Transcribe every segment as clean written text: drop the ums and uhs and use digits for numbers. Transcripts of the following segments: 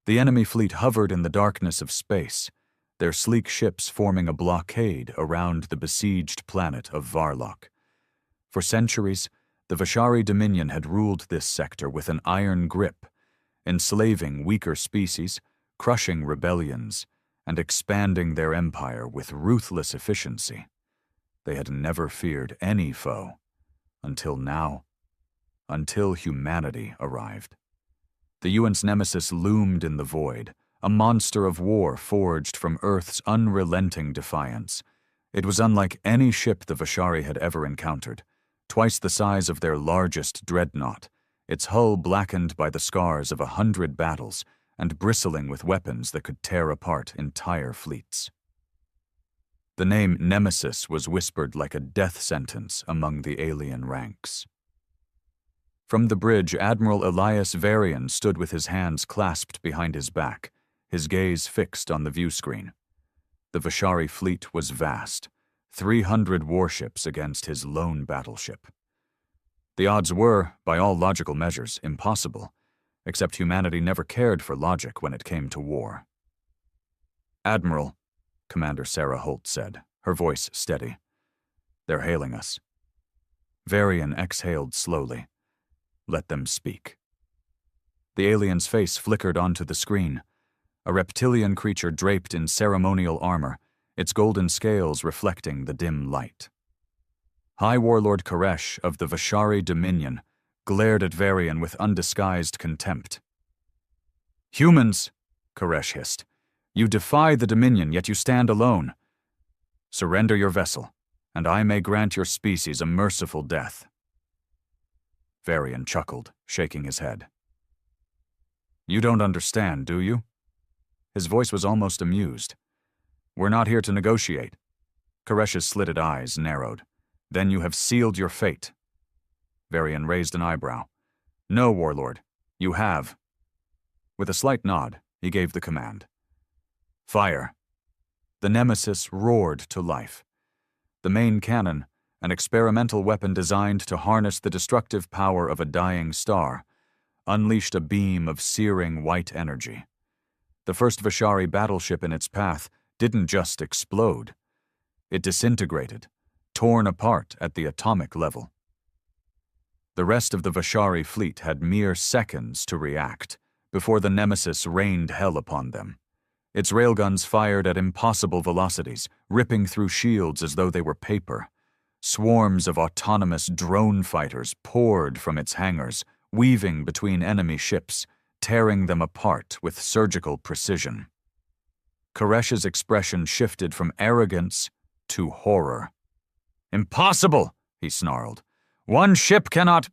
The enemy fleet hovered in the darkness of space, their sleek ships forming a blockade around the besieged planet of Varlock. For centuries, the Vashari Dominion had ruled this sector with an iron grip, enslaving weaker species, crushing rebellions, and expanding their empire with ruthless efficiency. They had never feared any foe, until now, until humanity arrived. The UN's nemesis loomed in the void, a monster of war forged from Earth's unrelenting defiance. It was unlike any ship the Vashari had ever encountered, twice the size of their largest dreadnought, its hull blackened by the scars of 100 battles and bristling with weapons that could tear apart entire fleets. The name Nemesis was whispered like a death sentence among the alien ranks. From the bridge, Admiral Elias Varian stood with his hands clasped behind his back, his gaze fixed on the viewscreen. The Vashari fleet was vast, 300 warships against his lone battleship. The odds were, by all logical measures, impossible, except humanity never cared for logic when it came to war. "Admiral," Commander Sarah Holt said, her voice steady. "They're hailing us." Varian exhaled slowly. "Let them speak." The alien's face flickered onto the screen, a reptilian creature draped in ceremonial armor, its golden scales reflecting the dim light. High Warlord Koresh of the Vashari Dominion glared at Varian with undisguised contempt. "Humans," Koresh hissed, "you defy the Dominion, yet you stand alone. Surrender your vessel, and I may grant your species a merciful death." Varian chuckled, shaking his head. "You don't understand, do you?" His voice was almost amused. "We're not here to negotiate." Koresh's slitted eyes narrowed. "Then you have sealed your fate." Varian raised an eyebrow. "No, Warlord, you have." With a slight nod, he gave the command. "Fire." The Nemesis roared to life. The main cannon, an experimental weapon designed to harness the destructive power of a dying star, unleashed a beam of searing white energy. The first Vashari battleship in its path didn't just explode. It disintegrated, torn apart at the atomic level. The rest of the Vashari fleet had mere seconds to react before the Nemesis rained hell upon them. Its railguns fired at impossible velocities, ripping through shields as though they were paper. Swarms of autonomous drone fighters poured from its hangars, weaving between enemy ships, tearing them apart with surgical precision. Koresh's expression shifted from arrogance to horror. "Impossible!" he snarled. "One ship cannot—"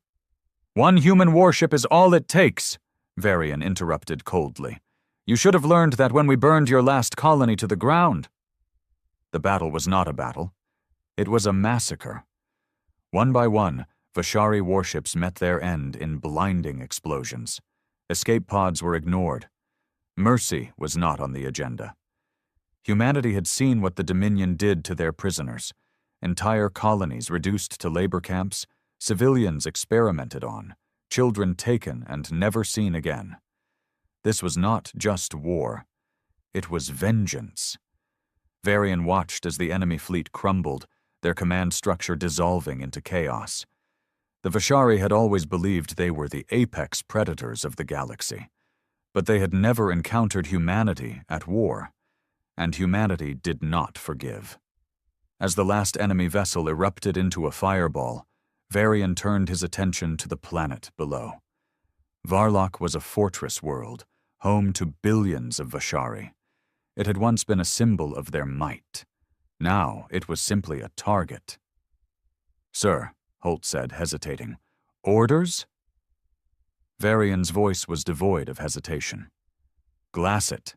"One human warship is all it takes," Varian interrupted coldly. "You should have learned that when we burned your last colony to the ground." The battle was not a battle. It was a massacre. One by one, Vashari warships met their end in blinding explosions. Escape pods were ignored. Mercy was not on the agenda. Humanity had seen what the Dominion did to their prisoners. Entire colonies reduced to labor camps, civilians experimented on, children taken and never seen again. This was not just war. It was vengeance. Varian watched as the enemy fleet crumbled, their command structure dissolving into chaos. The Vashari had always believed they were the apex predators of the galaxy, but they had never encountered humanity at war, and humanity did not forgive. As the last enemy vessel erupted into a fireball, Varian turned his attention to the planet below. Varlock was a fortress world, home to billions of Vashari. It had once been a symbol of their might. Now it was simply a target. "Sir," Holt said, hesitating. "Orders?" Varian's voice was devoid of hesitation. "Glass it."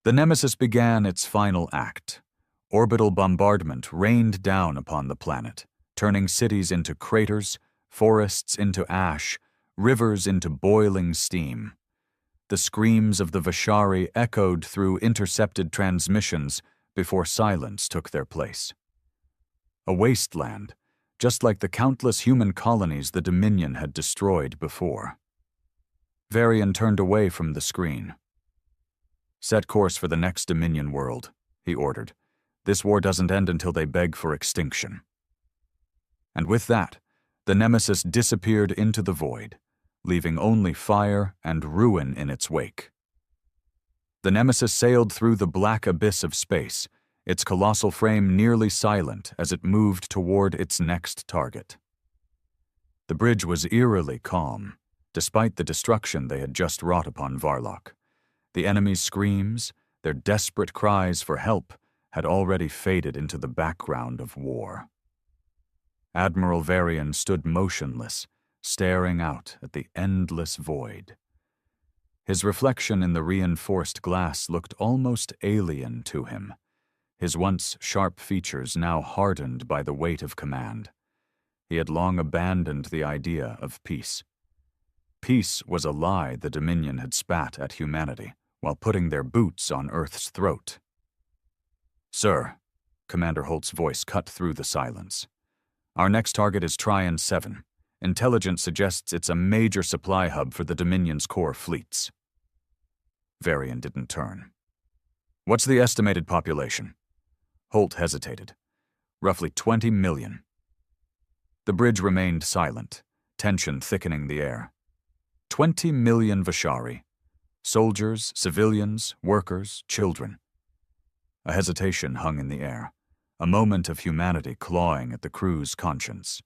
The Nemesis began its final act. Orbital bombardment rained down upon the planet, turning cities into craters, forests into ash, rivers into boiling steam. The screams of the Vashari echoed through intercepted transmissions before silence took their place. A wasteland, just like the countless human colonies the Dominion had destroyed before. Varian turned away from the screen. Set course for the next Dominion world, he ordered. This war doesn't end until they beg for extinction. And with that, the Nemesis disappeared into the void, leaving only fire and ruin in its wake. The Nemesis sailed through the black abyss of space, its colossal frame nearly silent as it moved toward its next target. The bridge was eerily calm, despite the destruction they had just wrought upon Varlock. The enemy's screams, their desperate cries for help, had already faded into the background of war. Admiral Varian stood motionless, staring out at the endless void. His reflection in the reinforced glass looked almost alien to him, his once sharp features now hardened by the weight of command. He had long abandoned the idea of peace. Peace was a lie the Dominion had spat at humanity while putting their boots on Earth's throat. "Sir," Commander Holt's voice cut through the silence. "Our next target is Tryon 7. Intelligence suggests it's a major supply hub for the Dominion's core fleets." Varian didn't turn. "What's the estimated population?" Holt hesitated. "Roughly 20 million. The bridge remained silent, tension thickening the air. 20 million Vashari. Soldiers, civilians, workers, children. A hesitation hung in the air, a moment of humanity clawing at the crew's conscience.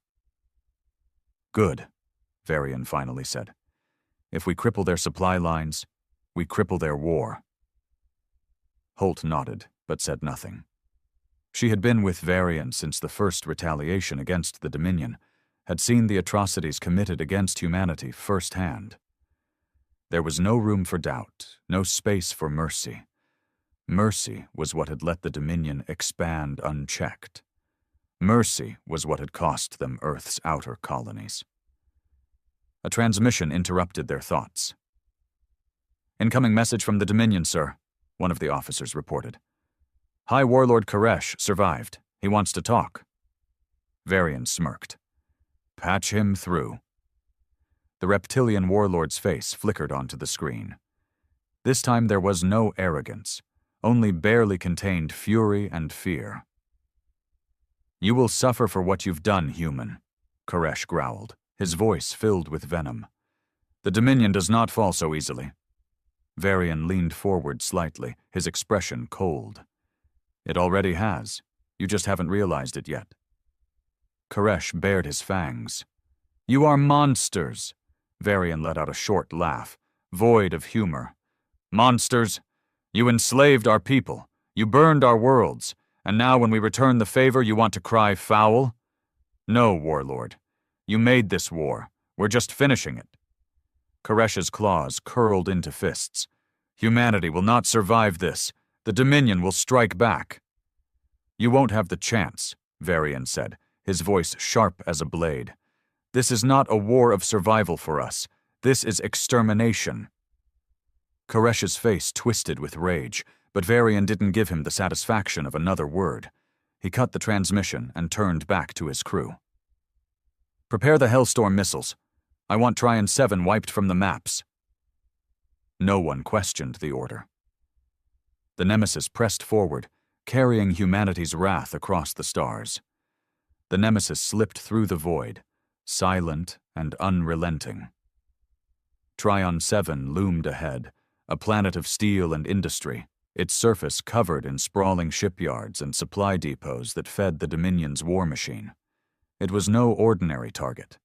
"Good," Varian finally said. "If we cripple their supply lines, we cripple their war." Holt nodded, but said nothing. She had been with Varian since the first retaliation against the Dominion, had seen the atrocities committed against humanity firsthand. There was no room for doubt, no space for mercy. Mercy was what had let the Dominion expand unchecked. Mercy was what had cost them Earth's outer colonies. A transmission interrupted their thoughts. "Incoming message from the Dominion, sir," one of the officers reported. "High Warlord Koresh survived. He wants to talk." Varian smirked. "Patch him through." The reptilian warlord's face flickered onto the screen. This time there was no arrogance, only barely contained fury and fear. "You will suffer for what you've done, human," Koresh growled, his voice filled with venom. "The Dominion does not fall so easily." Varian leaned forward slightly, his expression cold. "It already has. You just haven't realized it yet." Koresh bared his fangs. "You are monsters!" Varian let out a short laugh, void of humor. "Monsters! You enslaved our people. You burned our worlds. And now when we return the favor, you want to cry foul? No, Warlord. You made this war. We're just finishing it." Koresh's claws curled into fists. "Humanity will not survive this. The Dominion will strike back." "You won't have the chance," Varian said, his voice sharp as a blade. "This is not a war of survival for us. This is extermination." Koresh's face twisted with rage, but Varian didn't give him the satisfaction of another word. He cut the transmission and turned back to his crew. "Prepare the Hellstorm missiles. I want Tryon 7 wiped from the maps." No one questioned the order. The Nemesis pressed forward, carrying humanity's wrath across the stars. The Nemesis slipped through the void, silent and unrelenting. Tryon 7 loomed ahead, a planet of steel and industry, its surface covered in sprawling shipyards and supply depots that fed the Dominion's war machine. It was no ordinary target.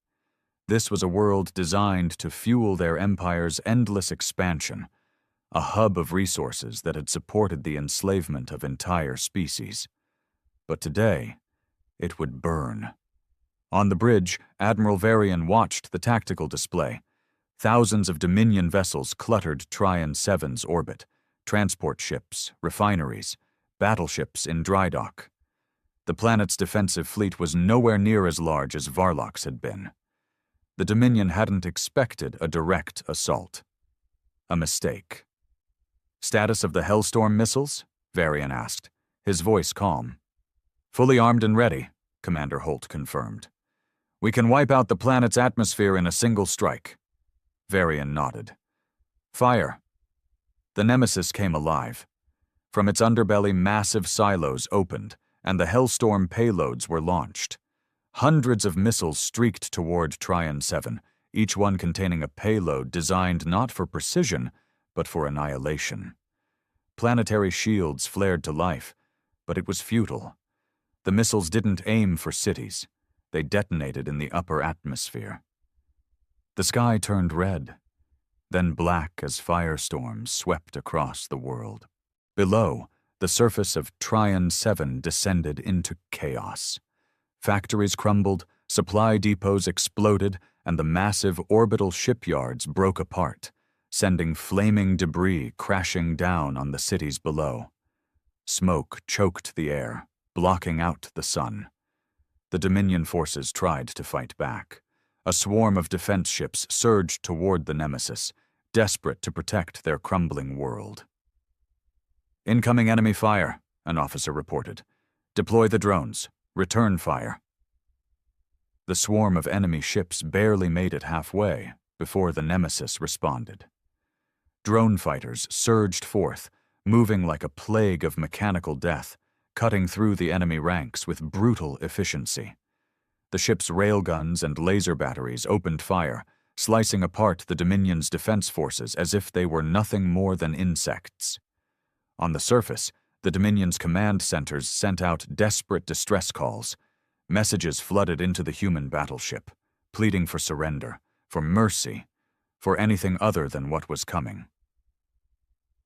This was a world designed to fuel their empire's endless expansion, a hub of resources that had supported the enslavement of entire species. But today, it would burn. On the bridge, Admiral Varian watched the tactical display. Thousands of Dominion vessels cluttered Tryon 7's orbit, transport ships, refineries, battleships in dry dock. The planet's defensive fleet was nowhere near as large as Varlock's had been. The Dominion hadn't expected a direct assault. A mistake. "Status of the Hellstorm missiles?" Varian asked, his voice calm. "Fully armed and ready," Commander Holt confirmed. "We can wipe out the planet's atmosphere in a single strike." Varian nodded. "Fire." The Nemesis came alive. From its underbelly, massive silos opened, and the Hellstorm payloads were launched. Hundreds of missiles streaked toward Trion 7, each one containing a payload designed not for precision, but for annihilation. Planetary shields flared to life, but it was futile. The missiles didn't aim for cities. They detonated in the upper atmosphere. The sky turned red, then black as firestorms swept across the world. Below, the surface of Trion 7 descended into chaos. Factories crumbled, supply depots exploded, and the massive orbital shipyards broke apart, sending flaming debris crashing down on the cities below. Smoke choked the air, blocking out the sun. The Dominion forces tried to fight back. A swarm of defense ships surged toward the Nemesis, desperate to protect their crumbling world. "Incoming enemy fire," an officer reported. "Deploy the drones. Return fire." The swarm of enemy ships barely made it halfway before the Nemesis responded. Drone fighters surged forth, moving like a plague of mechanical death, cutting through the enemy ranks with brutal efficiency. The ship's railguns and laser batteries opened fire, slicing apart the Dominion's defense forces as if they were nothing more than insects. On the surface, the Dominion's command centers sent out desperate distress calls. Messages flooded into the human battleship, pleading for surrender, for mercy, for anything other than what was coming.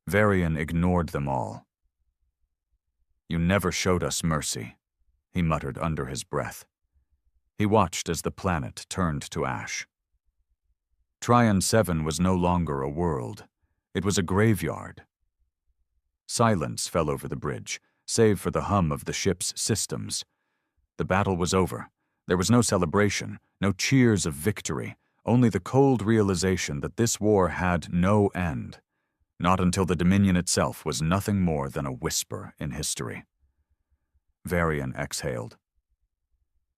Varian ignored them all. "You never showed us mercy," he muttered under his breath. He watched as the planet turned to ash. Trion 7 was no longer a world. It was a graveyard. Silence fell over the bridge, save for the hum of the ship's systems. The battle was over. There was no celebration, no cheers of victory, only the cold realization that this war had no end, not until the Dominion itself was nothing more than a whisper in history. Varian exhaled.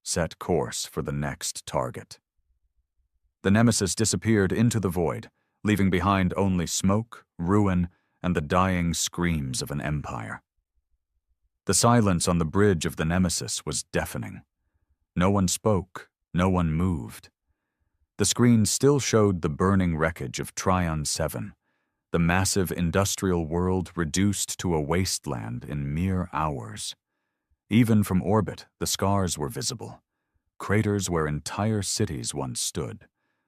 Set course for the next target. The Nemesis disappeared into the void, leaving behind only smoke, ruin, and the dying screams of an empire. The silence on the bridge of the Nemesis was deafening. No one spoke, no one moved. The screen still showed the burning wreckage of Trion 7, the massive industrial world reduced to a wasteland in mere hours. Even from orbit, the scars were visible. Craters where entire cities once stood,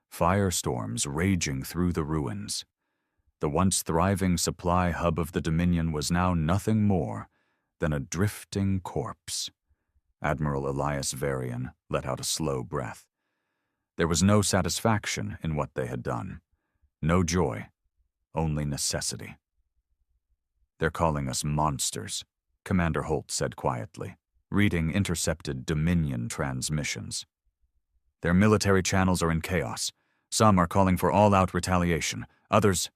firestorms raging through the ruins. The once thriving supply hub of the Dominion was now nothing more than a drifting corpse. Admiral Elias Varian let out a slow breath. There was no satisfaction in what they had done. No joy, only necessity. "They're calling us monsters," Commander Holt said quietly, reading intercepted Dominion transmissions. "Their military channels are in chaos. Some are calling for all-out retaliation. Others—"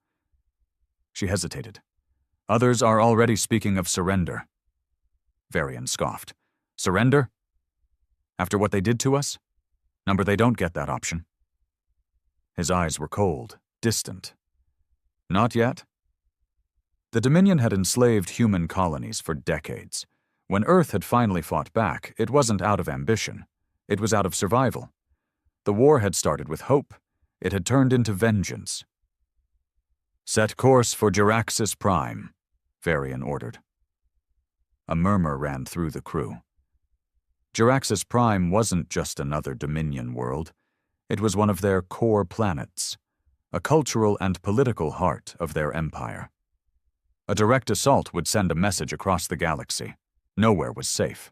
She hesitated. "Others are already speaking of surrender." Varian scoffed. "Surrender? After what they did to us? Number, they don't get that option." His eyes were cold, distant. "Not yet." The Dominion had enslaved human colonies for decades. When Earth had finally fought back, it wasn't out of ambition. It was out of survival. The war had started with hope. It had turned into vengeance. "Set course for Jaraxxus Prime," Varian ordered. A murmur ran through the crew. Jaraxxus Prime wasn't just another Dominion world. It was one of their core planets, a cultural and political heart of their empire. A direct assault would send a message across the galaxy. Nowhere was safe.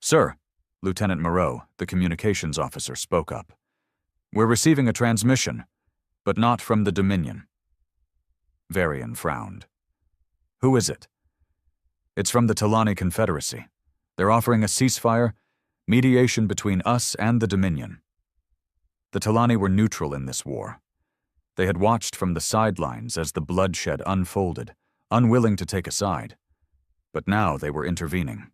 "Sir," Lieutenant Moreau, the communications officer, spoke up. "We're receiving a transmission, but not from the Dominion." Varian frowned. "Who is it?" "It's from the Talani Confederacy. They're offering a ceasefire, mediation between us and the Dominion." The Talani were neutral in this war. They had watched from the sidelines as the bloodshed unfolded, unwilling to take a side. But now they were intervening.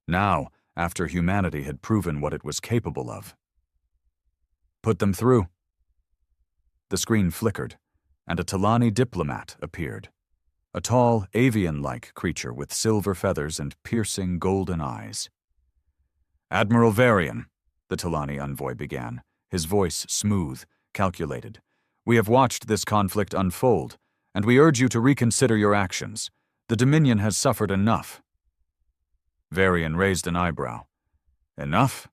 Now, after humanity had proven what it was capable of. "Put them through." The screen flickered, and a Talani diplomat appeared, a tall, avian-like creature with silver feathers and piercing golden eyes. "Admiral Varian," the Talani envoy began, his voice smooth, calculated. "We have watched this conflict unfold, and we urge you to reconsider your actions. The Dominion has suffered enough." Varian raised an eyebrow. "Enough?"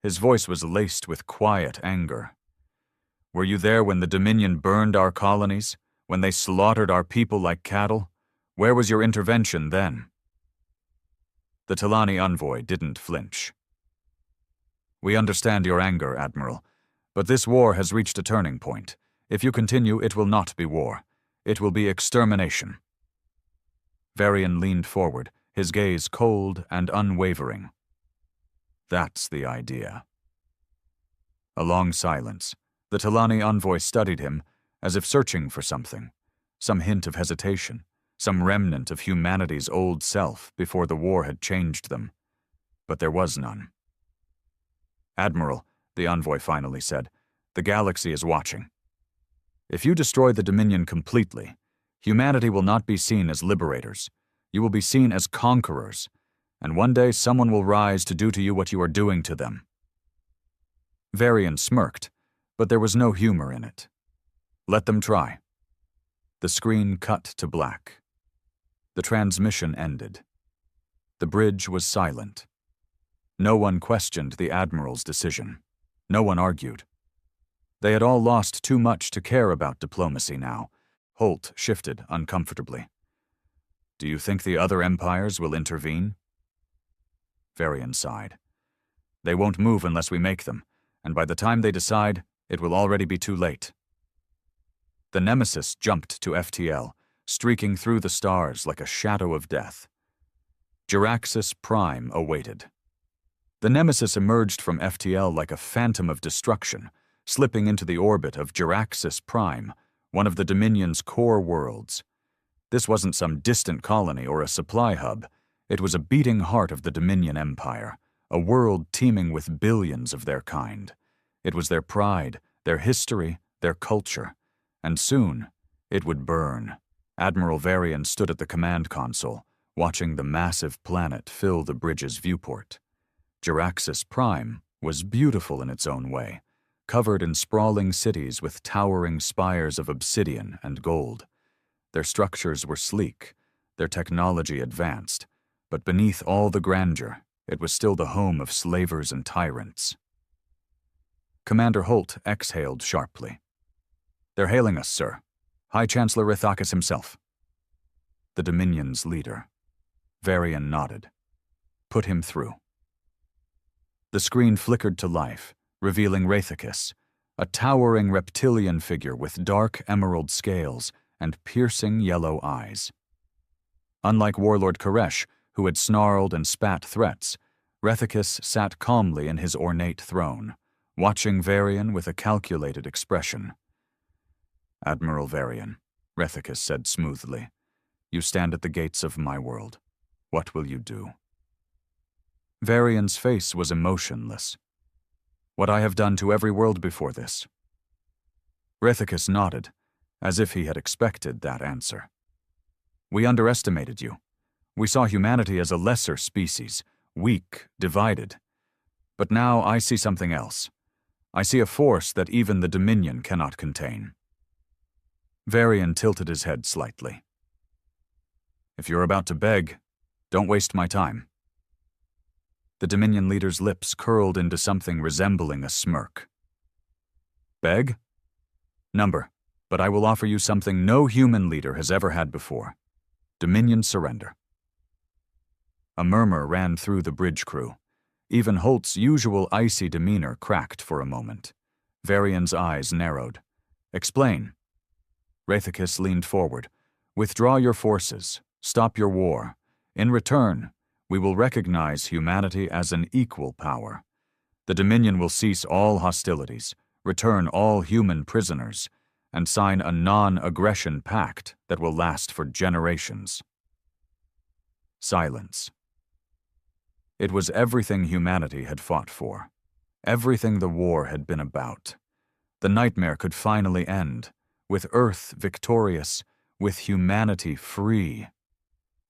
His voice was laced with quiet anger. "Were you there when the Dominion burned our colonies? When they slaughtered our people like cattle? Where was your intervention then?" The Talani envoy didn't flinch. "We understand your anger, Admiral, but this war has reached a turning point. If you continue, it will not be war. It will be extermination." Varian leaned forward, his gaze cold and unwavering. "That's the idea." A long silence. The Talani envoy studied him, as if searching for something, some hint of hesitation, some remnant of humanity's old self before the war had changed them. But there was none. "Admiral," the envoy finally said, "the galaxy is watching. If you destroy the Dominion completely, humanity will not be seen as liberators. You will be seen as conquerors, and one day someone will rise to do to you what you are doing to them." Varian smirked, but there was no humor in it. "Let them try." The screen cut to black. The transmission ended. The bridge was silent. No one questioned the Admiral's decision. No one argued. They had all lost too much to care about diplomacy now. Holt shifted uncomfortably. "Do you think the other empires will intervene?" Varian sighed. "They won't move unless we make them, and by the time they decide, it will already be too late." The Nemesis jumped to FTL, streaking through the stars like a shadow of death. Jiraxis Prime awaited. The Nemesis emerged from FTL like a phantom of destruction, slipping into the orbit of Jiraxis Prime, one of the Dominion's core worlds. This wasn't some distant colony or a supply hub. It was a beating heart of the Dominion Empire, a world teeming with billions of their kind. It was their pride, their history, their culture. And soon, it would burn. Admiral Varian stood at the command console, watching the massive planet fill the bridge's viewport. Jiraxis Prime was beautiful in its own way, covered in sprawling cities with towering spires of obsidian and gold. Their structures were sleek, their technology advanced, but beneath all the grandeur, it was still the home of slavers and tyrants. Commander Holt exhaled sharply. "They're hailing us, sir. High Chancellor Ithakis himself." The Dominion's leader. Varian nodded. "Put him through." The screen flickered to life, revealing Rathakis, a towering reptilian figure with dark emerald scales and piercing yellow eyes. Unlike Warlord Koresh, who had snarled and spat threats, Rathakis sat calmly in his ornate throne, watching Varian with a calculated expression. "Admiral Varian," Rathakis said smoothly, "you stand at the gates of my world. What will you do?" Varian's face was emotionless. "What I have done to every world before this." Rathakis nodded, as if he had expected that answer. "We underestimated you. We saw humanity as a lesser species, weak, divided. But now I see something else. I see a force that even the Dominion cannot contain." Varian tilted his head slightly. "If you're about to beg, don't waste my time." The Dominion leader's lips curled into something resembling a smirk. "Beg? Number, but I will offer you something no human leader has ever had before. Dominion surrender." A murmur ran through the bridge crew. Even Holt's usual icy demeanor cracked for a moment. Varian's eyes narrowed. "Explain." Rathakis leaned forward. "Withdraw your forces. Stop your war. In return, we will recognize humanity as an equal power. The Dominion will cease all hostilities, return all human prisoners, and sign a non-aggression pact that will last for generations." Silence. It was everything humanity had fought for, everything the war had been about. The nightmare could finally end. with Earth victorious, with humanity free.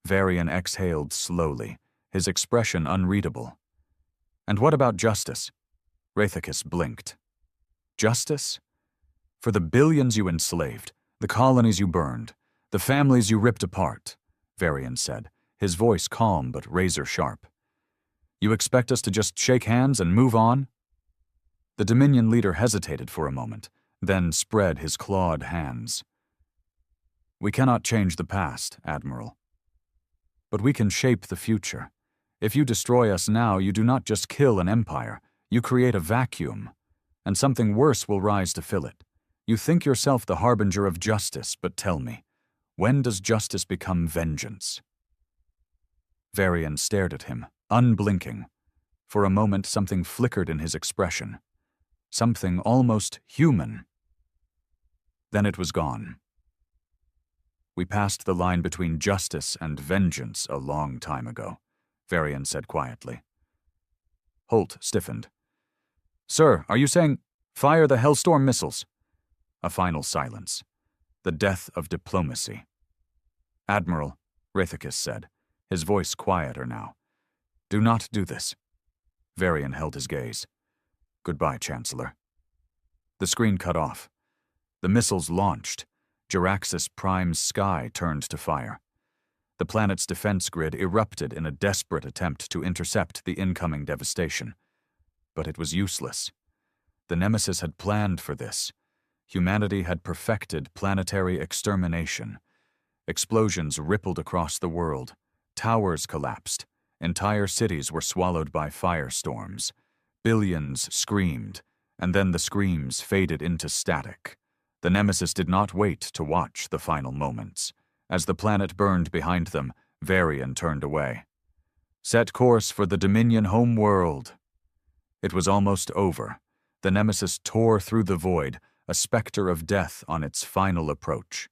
Varian exhaled slowly, his expression unreadable. And what about justice? Rathacus blinked. Justice? For the billions you enslaved, the colonies you burned, the families you ripped apart, Varian said, his voice calm but razor-sharp. You expect us to just shake hands and move on? The Dominion leader hesitated for a moment, then spread his clawed hands. We cannot change the past, Admiral. But we can shape the future. If you destroy us now, you do not just kill an empire, you create a vacuum, and something worse will rise to fill it. You think yourself the harbinger of justice, but tell me, when does justice become vengeance? Varian stared at him, unblinking. For a moment, something flickered in his expression. Something almost human. Then it was gone. We passed the line between justice and vengeance a long time ago, Varian said quietly. Holt stiffened. Sir, are you saying, fire the Hellstorm missiles? A final silence. The death of diplomacy. Admiral, Rathacus said, his voice quieter now. Do not do this. Varian held his gaze. Goodbye, Chancellor. The screen cut off. The missiles launched. Jaraxxus Prime's sky turned to fire. The planet's defense grid erupted in a desperate attempt to intercept the incoming devastation. But it was useless. The Nemesis had planned for this. Humanity had perfected planetary extermination. Explosions rippled across the world. Towers collapsed. Entire cities were swallowed by firestorms. Billions screamed, and then the screams faded into static. The Nemesis did not wait to watch the final moments. As the planet burned behind them, Varian turned away. Set course for the Dominion home world. It was almost over. The Nemesis tore through the void, a specter of death on its final approach.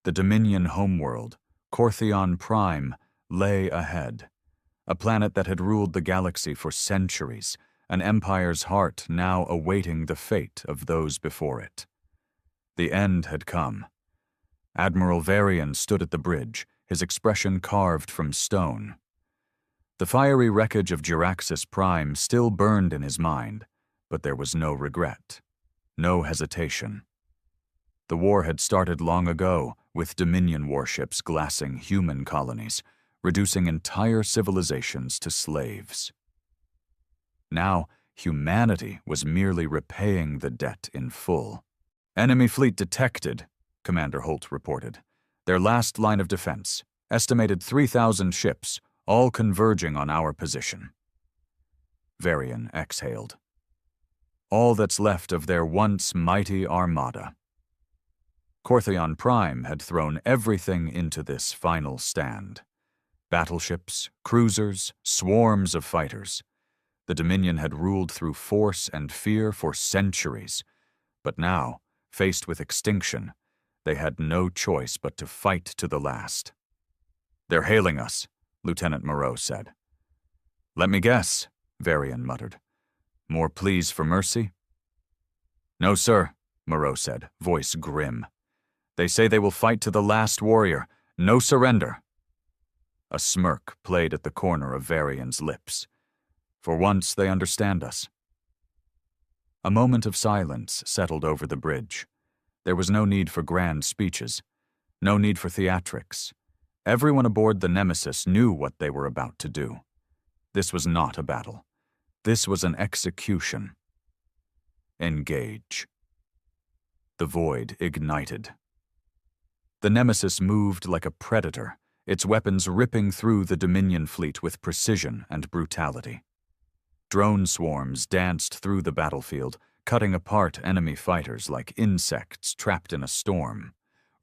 The Dominion homeworld, Cortheon Prime, lay ahead. A planet that had ruled the galaxy for centuries, an empire's heart now awaiting the fate of those before it. The end had come. Admiral Varian stood at the bridge, his expression carved from stone. The fiery wreckage of Jaraxxus Prime still burned in his mind, but there was no regret, no hesitation. The war had started long ago, with Dominion warships glassing human colonies, reducing entire civilizations to slaves. Now, humanity was merely repaying the debt in full. Enemy fleet detected, Commander Holt reported. Their last line of defense, estimated 3,000 ships, all converging on our position. Varian exhaled. All that's left of their once mighty Armada. Cortheon Prime had thrown everything into this final stand. Battleships, cruisers, swarms of fighters. The Dominion had ruled through force and fear for centuries, but now, faced with extinction, they had no choice but to fight to the last. They're hailing us, Lieutenant Moreau said. Let me guess, Varian muttered. More pleas for mercy? No, sir, Moreau said, voice grim. They say they will fight to the last warrior. No surrender. A smirk played at the corner of Varian's lips. For once, they understand us. A moment of silence settled over the bridge. There was no need for grand speeches, no need for theatrics. Everyone aboard the Nemesis knew what they were about to do. This was not a battle. This was an execution. Engage. The void ignited. The Nemesis moved like a predator, its weapons ripping through the Dominion fleet with precision and brutality. Drone swarms danced through the battlefield, cutting apart enemy fighters like insects trapped in a storm.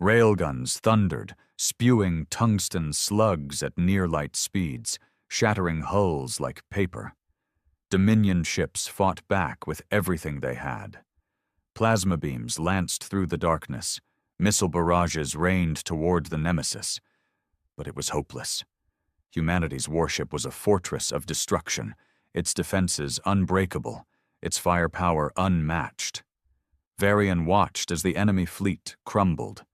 Railguns thundered, spewing tungsten slugs at near-light speeds, shattering hulls like paper. Dominion ships fought back with everything they had. Plasma beams lanced through the darkness. Missile barrages rained toward the Nemesis. But it was hopeless. Humanity's warship was a fortress of destruction, its defenses unbreakable, its firepower unmatched. Varian watched as the enemy fleet crumbled.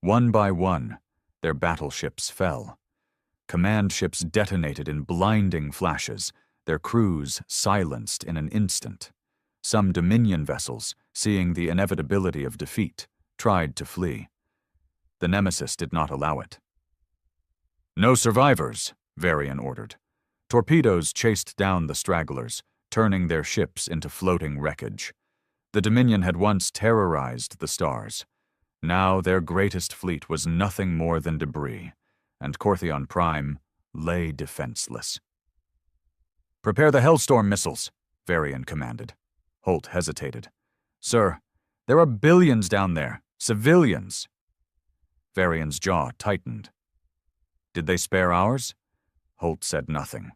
One by one, their battleships fell. Command ships detonated in blinding flashes, their crews silenced in an instant. Some Dominion vessels, seeing the inevitability of defeat, tried to flee. The Nemesis did not allow it. "No survivors," Varian ordered. Torpedoes chased down the stragglers, turning their ships into floating wreckage. The Dominion had once terrorized the stars. Now their greatest fleet was nothing more than debris, and Corthion Prime lay defenseless. "Prepare the Hellstorm missiles," Varian commanded. Holt hesitated. "Sir, there are billions down there, civilians." Varian's jaw tightened. "Did they spare ours?" Holt said nothing.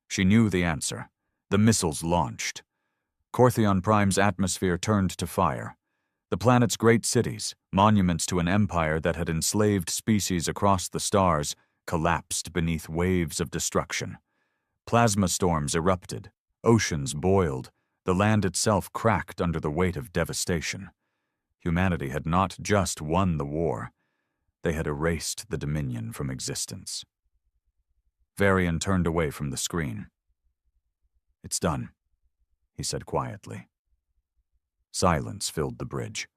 She knew the answer. The missiles launched. Corthion Prime's atmosphere turned to fire. The planet's great cities, monuments to an empire that had enslaved species across the stars, collapsed beneath waves of destruction. Plasma storms erupted, oceans boiled, the land itself cracked under the weight of devastation. Humanity had not just won the war. They had erased the Dominion from existence. Varian turned away from the screen. "It's done," he said quietly. Silence filled the bridge.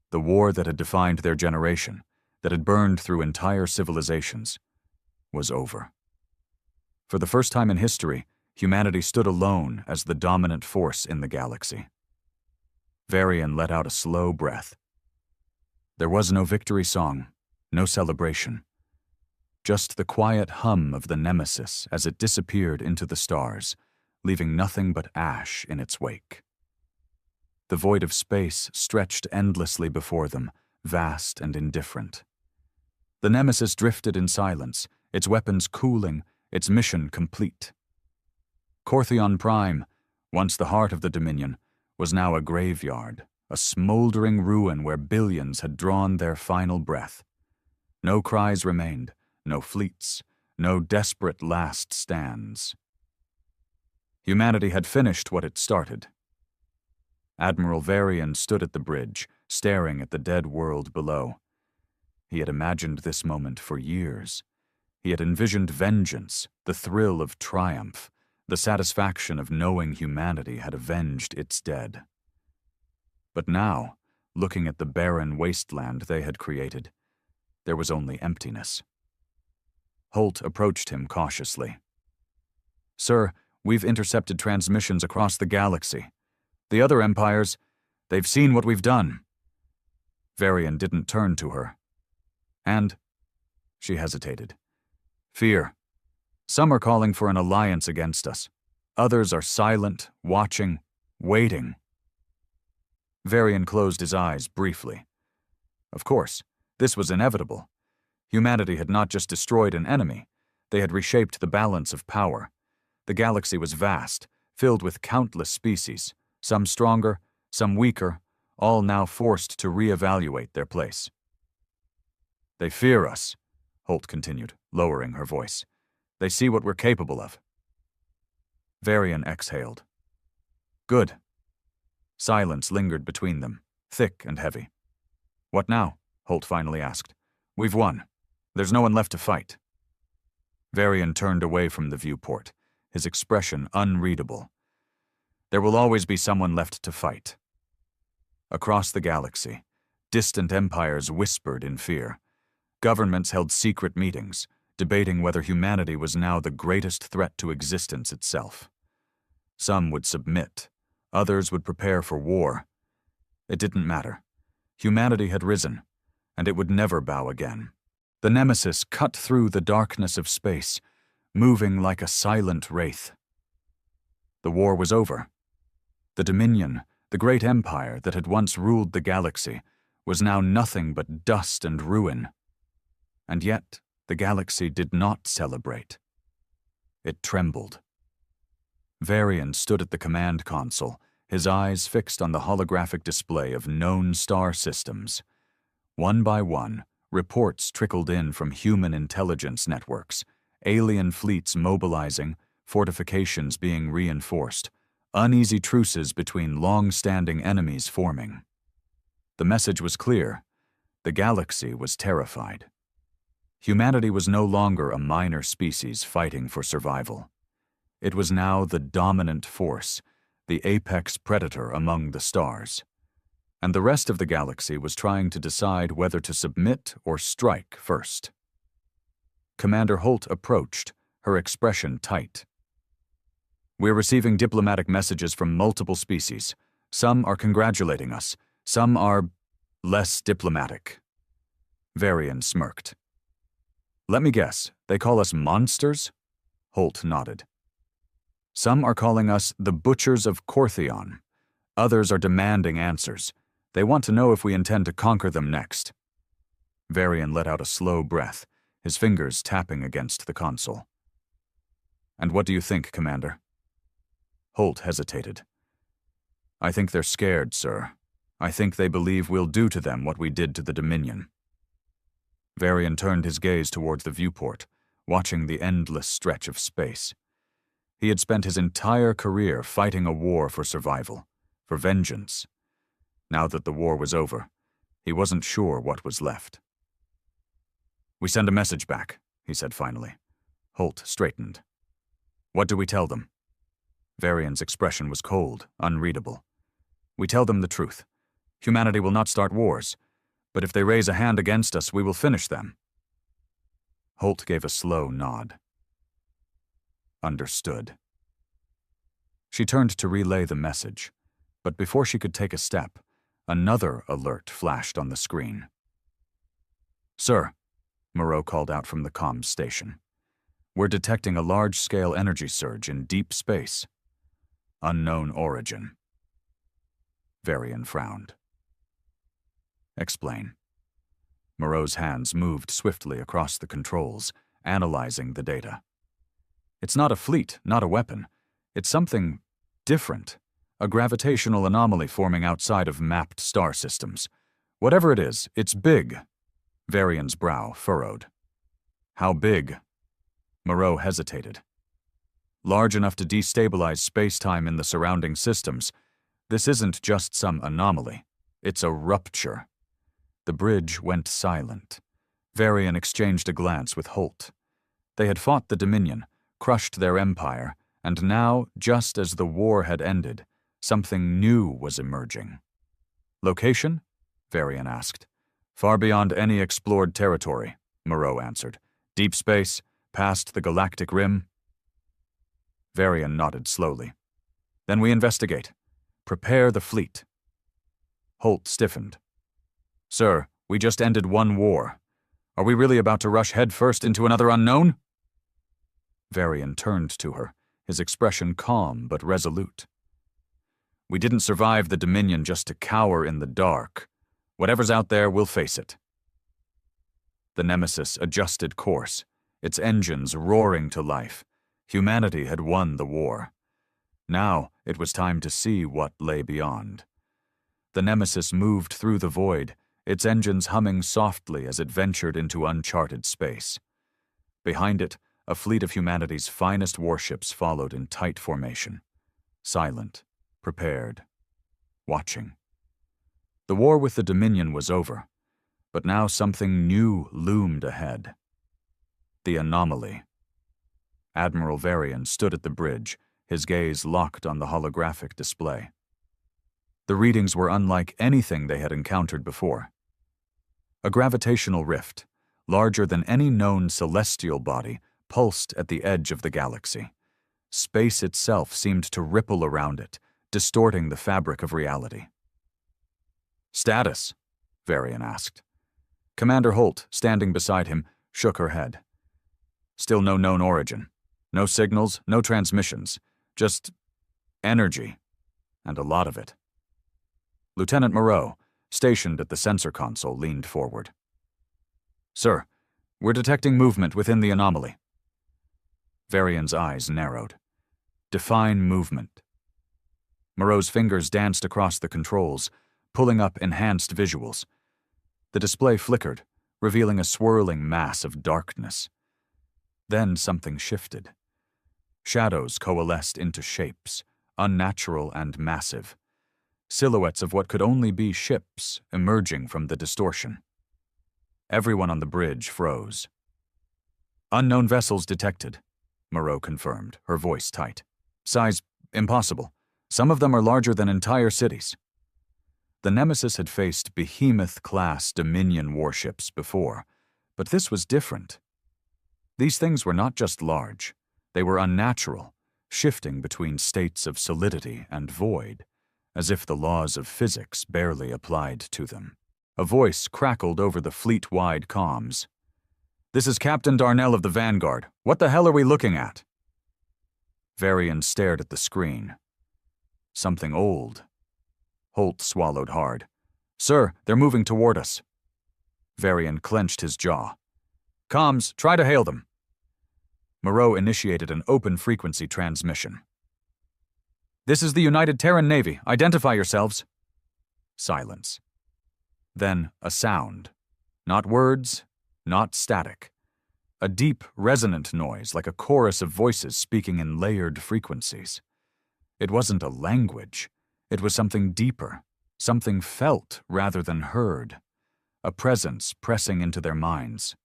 The war that had defined their generation, that had burned through entire civilizations, was over. For the first time in history, humanity stood alone as the dominant force in the galaxy. Varian let out a slow breath. There was no victory song, no celebration. Just the quiet hum of the Nemesis as it disappeared into the stars, leaving nothing but ash in its wake. The void of space stretched endlessly before them, vast and indifferent. The Nemesis drifted in silence, its weapons cooling, its mission complete. Corthion Prime, once the heart of the Dominion, was now a graveyard, a smoldering ruin where billions had drawn their final breath. No cries remained, no fleets, no desperate last stands. Humanity had finished what it started. Admiral Varian stood at the bridge, staring at the dead world below. He had imagined this moment for years. He had envisioned vengeance, the thrill of triumph, the satisfaction of knowing humanity had avenged its dead. But now, looking at the barren wasteland they had created, there was only emptiness. Holt approached him cautiously. "Sir, we've intercepted transmissions across the galaxy. The other empires, they've seen what we've done." Varian didn't turn to her. "And?" She hesitated. "Fear. Some are calling for an alliance against us. Others are silent, watching, waiting." Varian closed his eyes briefly. Of course, this was inevitable. Humanity had not just destroyed an enemy, they had reshaped the balance of power. The galaxy was vast, filled with countless species, some stronger, some weaker, all now forced to reevaluate their place. "They fear us," Holt continued, lowering her voice. "They see what we're capable of." Varian exhaled. "Good." Silence lingered between them, thick and heavy. "What now?" Holt finally asked. "We've won. There's no one left to fight." Varian turned away from the viewport, his expression unreadable. "There will always be someone left to fight." Across the galaxy, distant empires whispered in fear. Governments held secret meetings, debating whether humanity was now the greatest threat to existence itself. Some would submit, others would prepare for war. It didn't matter. Humanity had risen, and it would never bow again. The Nemesis cut through the darkness of space, moving like a silent wraith. The war was over. The Dominion, the great empire that had once ruled the galaxy, was now nothing but dust and ruin. And yet, the galaxy did not celebrate. It trembled. Varian stood at the command console, his eyes fixed on the holographic display of known star systems. One by one, reports trickled in from human intelligence networks, alien fleets mobilizing, fortifications being reinforced, uneasy truces between long-standing enemies forming. The message was clear. The galaxy was terrified. Humanity was no longer a minor species fighting for survival. It was now the dominant force, the apex predator among the stars. And the rest of the galaxy was trying to decide whether to submit or strike first. Commander Holt approached, her expression tight. "We're receiving diplomatic messages from multiple species. Some are congratulating us. Some are less diplomatic." Varian smirked. "Let me guess, they call us monsters?" Holt nodded. "Some are calling us the Butchers of Korthion. Others are demanding answers. They want to know if we intend to conquer them next." Varian let out a slow breath, his fingers tapping against the console. "And what do you think, Commander?" Holt hesitated. "I think they're scared, sir. I think they believe we'll do to them what we did to the Dominion." Varian turned his gaze towards the viewport, watching the endless stretch of space. He had spent his entire career fighting a war for survival, for vengeance. Now that the war was over, he wasn't sure what was left. "We send a message back," he said finally. Holt straightened. "What do we tell them?" Varian's expression was cold, unreadable. "We tell them the truth. Humanity will not start wars, but if they raise a hand against us, we will finish them." Holt gave a slow nod. "Understood." She turned to relay the message, but before she could take a step, another alert flashed on the screen. "Sir," Moreau called out from the comms station, "we're detecting a large-scale energy surge in deep space. Unknown origin." Varian frowned. "Explain." Moreau's hands moved swiftly across the controls, analyzing the data. "It's not a fleet, not a weapon. It's something different. A gravitational anomaly forming outside of mapped star systems. Whatever it is, it's big." Varian's brow furrowed. "How big?" Moreau hesitated. "Large enough to destabilize space-time in the surrounding systems. This isn't just some anomaly. It's a rupture." The bridge went silent. Varian exchanged a glance with Holt. They had fought the Dominion, crushed their empire, and now, just as the war had ended, something new was emerging. "Location?" Varian asked. "Far beyond any explored territory," Moreau answered. "Deep space, past the galactic rim." Varian nodded slowly. "Then we investigate. Prepare the fleet." Holt stiffened. "Sir, we just ended one war. Are we really about to rush headfirst into another unknown?" Varian turned to her, his expression calm but resolute. "We didn't survive the Dominion just to cower in the dark. Whatever's out there, we'll face it." The Nemesis adjusted course, its engines roaring to life. Humanity had won the war. Now it was time to see what lay beyond. The Nemesis moved through the void, its engines humming softly as it ventured into uncharted space. Behind it, a fleet of humanity's finest warships followed in tight formation. Silent, prepared, watching. The war with the Dominion was over, but now something new loomed ahead. The anomaly. Admiral Varian stood at the bridge, his gaze locked on the holographic display. The readings were unlike anything they had encountered before. A gravitational rift, larger than any known celestial body, pulsed at the edge of the galaxy. Space itself seemed to ripple around it, distorting the fabric of reality. "Status?" Varian asked. Commander Holt, standing beside him, shook her head. "Still no known origin. No signals, no transmissions. Just energy. And a lot of it." Lieutenant Moreau, stationed at the sensor console, leaned forward. "Sir, we're detecting movement within the anomaly." Varian's eyes narrowed. "Define movement." Moreau's fingers danced across the controls, pulling up enhanced visuals. The display flickered, revealing a swirling mass of darkness. Then something shifted. Shadows coalesced into shapes, unnatural and massive. silhouettes of what could only be ships emerging from the distortion. Everyone on the bridge froze. "Unknown vessels detected," Moreau confirmed, her voice tight. "Size impossible. Some of them are larger than entire cities." The Nemesis had faced behemoth-class Dominion warships before, but this was different. These things were not just large, they were unnatural, shifting between states of solidity and void, as if the laws of physics barely applied to them. A voice crackled over the fleet-wide comms. "This is Captain Darnell of the Vanguard. What the hell are we looking at?" Varian stared at the screen. Something old. Holt swallowed hard. "Sir, they're moving toward us." Varian clenched his jaw. "Comms, try to hail them." Moreau initiated an open-frequency transmission. "This is the United Terran Navy. Identify yourselves." Silence. Then a sound. Not words, not static. A deep, resonant noise like a chorus of voices speaking in layered frequencies. It wasn't a language. It was something deeper, something felt rather than heard. A presence pressing into their minds.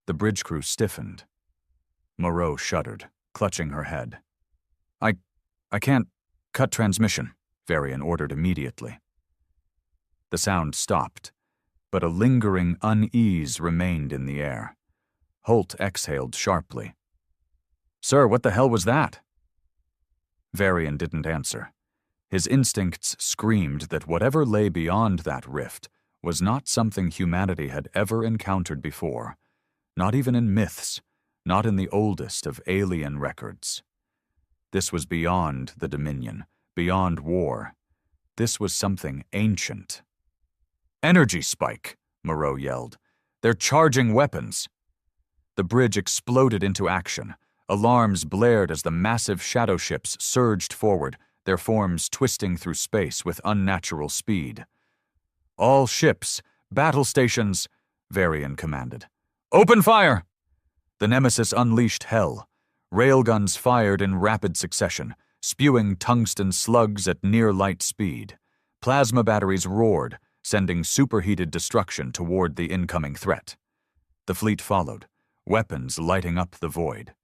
The bridge crew stiffened. Moreau shuddered, clutching her head. I can't cut transmission," Varian ordered immediately. The sound stopped, but a lingering unease remained in the air. Holt exhaled sharply. "Sir, what the hell was that?" Varian didn't answer. His instincts screamed that whatever lay beyond that rift was not something humanity had ever encountered before, not even in myths, not in the oldest of alien records. This was beyond the Dominion, beyond war. This was something ancient. "Energy spike!" Moreau yelled. "They're charging weapons!" The bridge exploded into action. Alarms blared as the massive shadow ships surged forward, their forms twisting through space with unnatural speed. "All ships, battle stations," Varian commanded. "Open fire!" The Nemesis unleashed hell. Railguns fired in rapid succession, spewing tungsten slugs at near-light speed. Plasma batteries roared, sending superheated destruction toward the incoming threat. The fleet followed, weapons lighting up the void.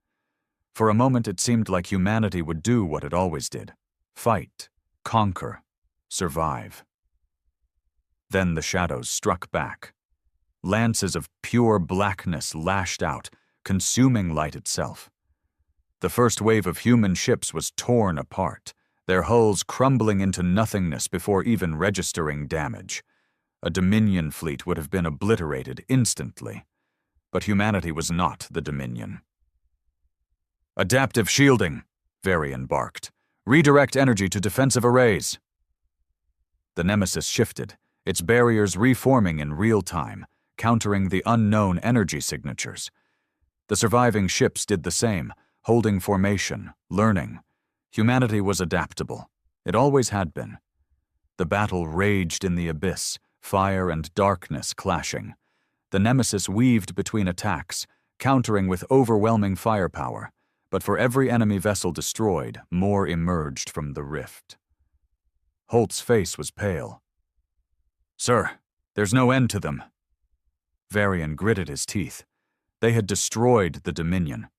For a moment it seemed like humanity would do what it always did. Fight, conquer, survive. Then the shadows struck back. Lances of pure blackness lashed out, consuming light itself. The first wave of human ships was torn apart, their hulls crumbling into nothingness before even registering damage. A Dominion fleet would have been obliterated instantly. But humanity was not the Dominion. "Adaptive shielding," Varian barked. "Redirect energy to defensive arrays." The Nemesis shifted, its barriers reforming in real time, countering the unknown energy signatures. The surviving ships did the same, holding formation, learning. Humanity was adaptable. It always had been. The battle raged in the abyss, fire and darkness clashing. The Nemesis weaved between attacks, countering with overwhelming firepower, but for every enemy vessel destroyed, more emerged from the rift. Holt's face was pale. "Sir, there's no end to them." Varian gritted his teeth. They had destroyed the Dominion.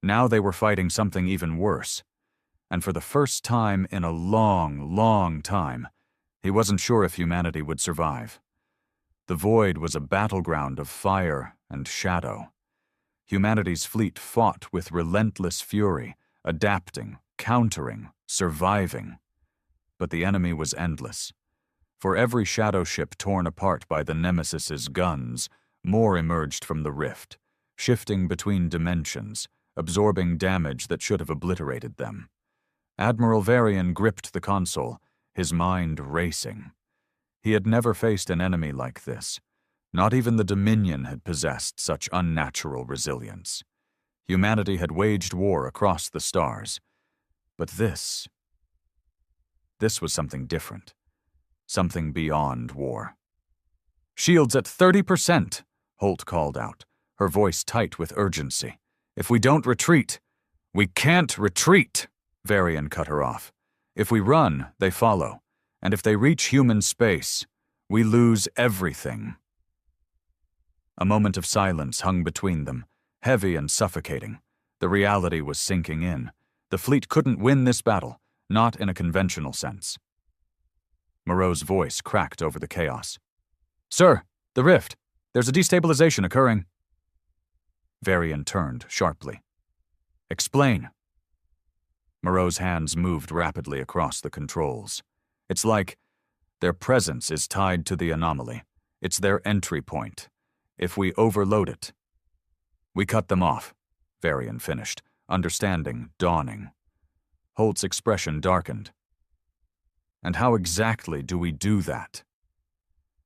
Now they were fighting something even worse. And for the first time in a long, long time, he wasn't sure if humanity would survive. The void was a battleground of fire and shadow. Humanity's fleet fought with relentless fury, adapting, countering, surviving. But the enemy was endless. For every shadow ship torn apart by the Nemesis's guns, more emerged from the rift, shifting between dimensions, absorbing damage that should have obliterated them. Admiral Varian gripped the console, his mind racing. He had never faced an enemy like this. Not even the Dominion had possessed such unnatural resilience. Humanity had waged war across the stars. But this was something different. Something beyond war. "Shields at 30%, Holt called out, her voice tight with urgency. "If we don't retreat—" "We can't retreat," Varian cut her off. "If we run, they follow. And if they reach human space, we lose everything. A moment of silence hung between them, heavy and suffocating. The reality was sinking in. The fleet couldn't win this battle, not in a conventional sense. Moreau's voice cracked over the chaos. "Sir, the rift. There's a destabilization occurring." Varian turned sharply. "Explain." Moreau's hands moved rapidly across the controls. It's like their presence is tied to the anomaly. It's their entry point. If we overload it. We cut them off, Varian finished, understanding dawning. Holt's expression darkened. And how exactly do we do that?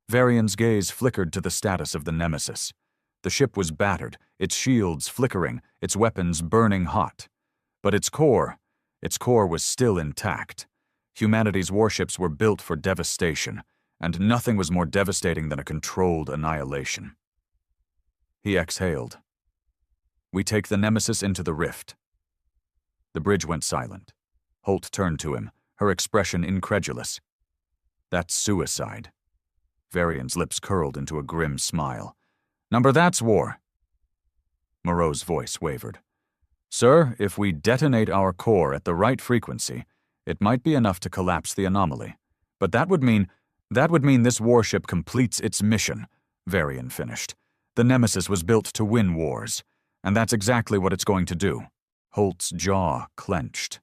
Varian's gaze flickered to the status of the Nemesis. The ship was battered, its shields flickering, its weapons burning hot. But its core was still intact. Humanity's warships were built for devastation, and nothing was more devastating than a controlled annihilation. He exhaled. "We take the Nemesis into the rift." The bridge went silent. Holt turned to him, her expression incredulous. "That's suicide." Varian's lips curled into a grim smile. "Number that's war." Moreau's voice wavered. "Sir, if we detonate our core at the right frequency, it might be enough to collapse the anomaly. But that would mean this warship completes its mission," Varian finished. "The Nemesis was built to win wars, and that's exactly what it's going to do." Holt's jaw clenched.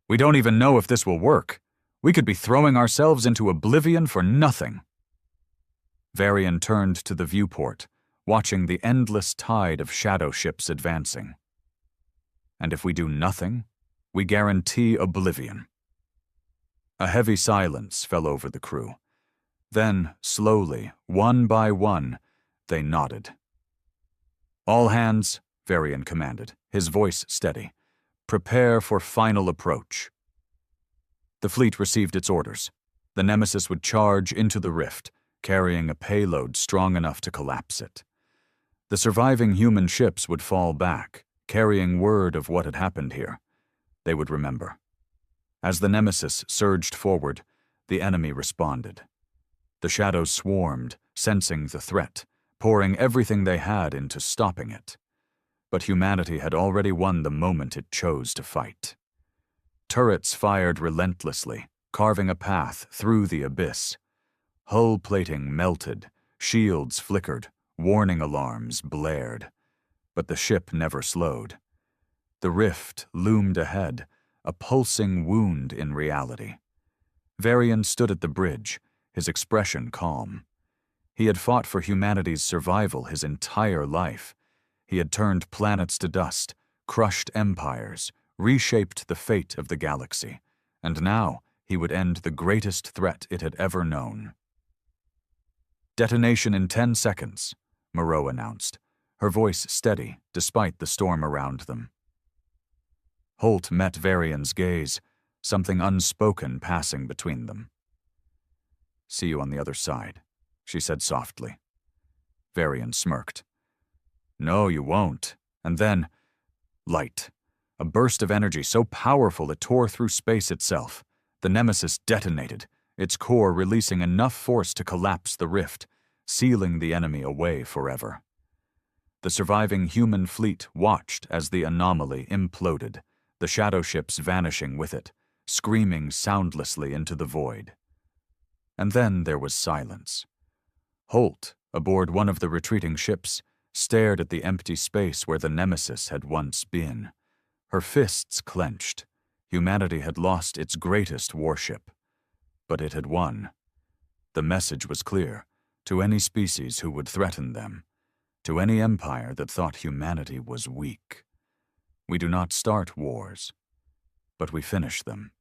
"We don't even know if this will work. We could be throwing ourselves into oblivion for nothing." Varian turned to the viewport, watching the endless tide of shadow ships advancing. "And if we do nothing, we guarantee oblivion." A heavy silence fell over the crew. Then, slowly, one by one, they nodded. "All hands," Varian commanded, his voice steady. "Prepare for final approach." The fleet received its orders. The Nemesis would charge into the rift, carrying a payload strong enough to collapse it. The surviving human ships would fall back, carrying word of what had happened here. They would remember. As the Nemesis surged forward, the enemy responded. The shadows swarmed, sensing the threat, pouring everything they had into stopping it. But humanity had already won the moment it chose to fight. Turrets fired relentlessly, carving a path through the abyss. Hull plating melted, shields flickered, warning alarms blared. But the ship never slowed. The rift loomed ahead, a pulsing wound in reality. Varian stood at the bridge, his expression calm. He had fought for humanity's survival his entire life. He had turned planets to dust, crushed empires, reshaped the fate of the galaxy, and now he would end the greatest threat it had ever known. "Detonation in 10 seconds, Moreau announced, her voice steady despite the storm around them. Holt met Varian's gaze, something unspoken passing between them. "See you on the other side," she said softly. Varian smirked. "No, you won't." And then, light. A burst of energy so powerful it tore through space itself. The Nemesis detonated, its core releasing enough force to collapse the rift, sealing the enemy away forever. The surviving human fleet watched as the anomaly imploded, the shadow ships vanishing with it, screaming soundlessly into the void. And then there was silence. Holt, aboard one of the retreating ships, stared at the empty space where the Nemesis had once been. Her fists clenched. Humanity had lost its greatest warship. But it had won. The message was clear, to any species who would threaten them, to any empire that thought humanity was weak. We do not start wars, but we finish them.